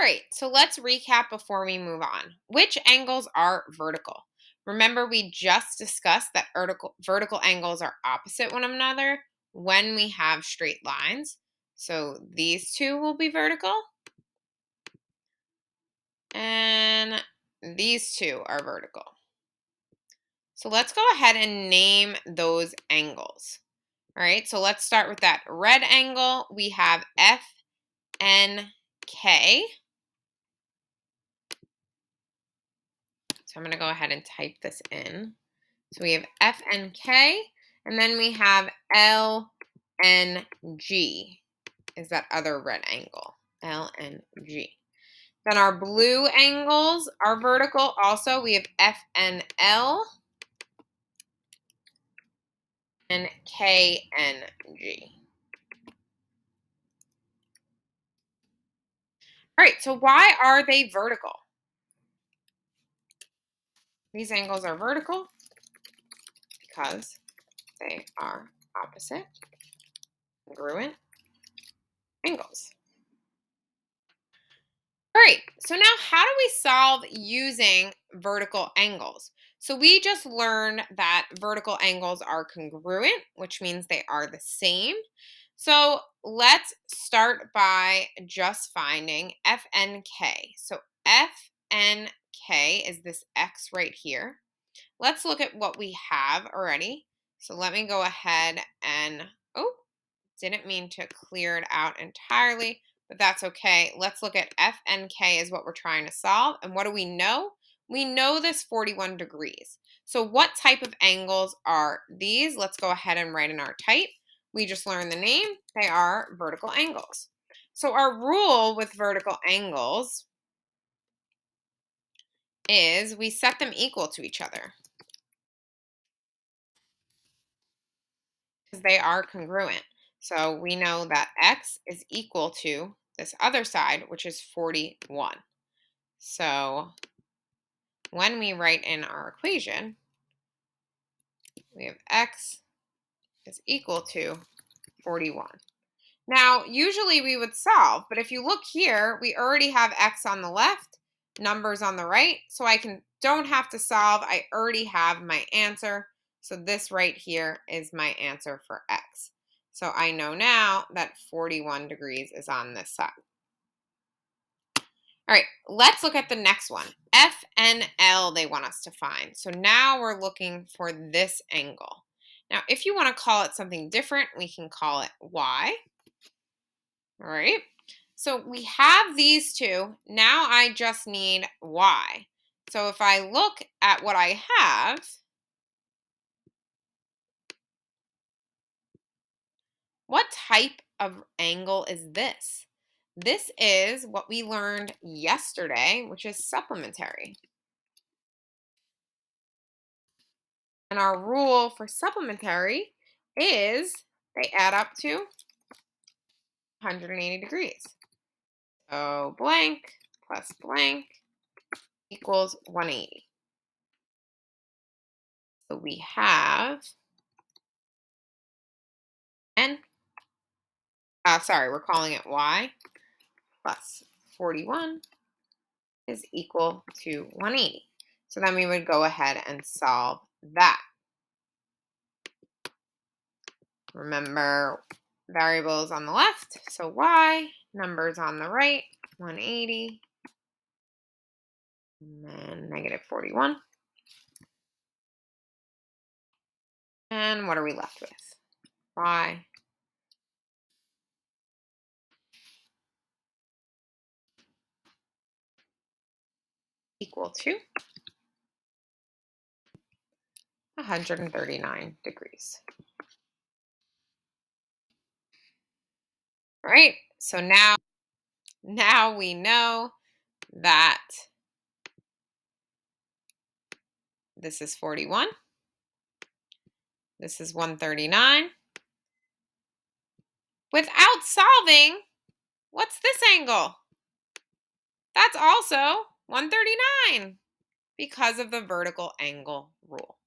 right, so let's recap before we move on. Which angles are vertical? Remember, we just discussed that vertical angles are opposite one another when we have straight lines. So these two will be vertical, and these two are vertical. So let's go ahead and name those angles. All right, so let's start with that red angle. We have FNK. So I'm going to go ahead and type this in. So we have FNK, and then we have LNG is that other red angle, LNG. Then our blue angles are vertical also. We have FNL and KNG. All right, so why are they vertical? These angles are vertical because they are opposite congruent angles. All right, so now how do we solve using vertical angles? So we just learned that vertical angles are congruent, which means they are the same. So let's start by just finding FNK. So FNK is this X right here. Let's look at what we have already. So let me go ahead and, oh, didn't mean to clear it out entirely, but that's okay. Let's look at FNK is what we're trying to solve. And what do we know? We know this 41 degrees. So what type of angles are these? Let's go ahead and write in our type. We just learned the name. They are vertical angles. So our rule with vertical angles is we set them equal to each other because they are congruent. So we know that X is equal to this other side, which is 41. So when we write in our equation, we have X is equal to 41. Now, usually we would solve, but if you look here, we already have X on the left, numbers on the right, so don't have to solve. I already have my answer. So this right here is my answer for X. So I know now that 41 degrees is on this side. All right, let's look at the next one. FNL they want us to find. So now we're looking for this angle. Now, if you want to call it something different, we can call it Y. All right, so we have these two. Now I just need Y. So if I look at what I have, what type of angle is this? This is what we learned yesterday, which is supplementary. And our rule for supplementary is they add up to 180 degrees. So blank plus blank equals 180. So we have N, we're calling it Y plus 41 is equal to 180. So then we would go ahead and solve that. Remember, variables on the left, so Y, numbers on the right, 180, and then negative 41. And what are we left with? Y equal to 139 degrees. All right, so now we know that this is 41. This is 139. Without solving, what's this angle? That's also 139 because of the vertical angle rule.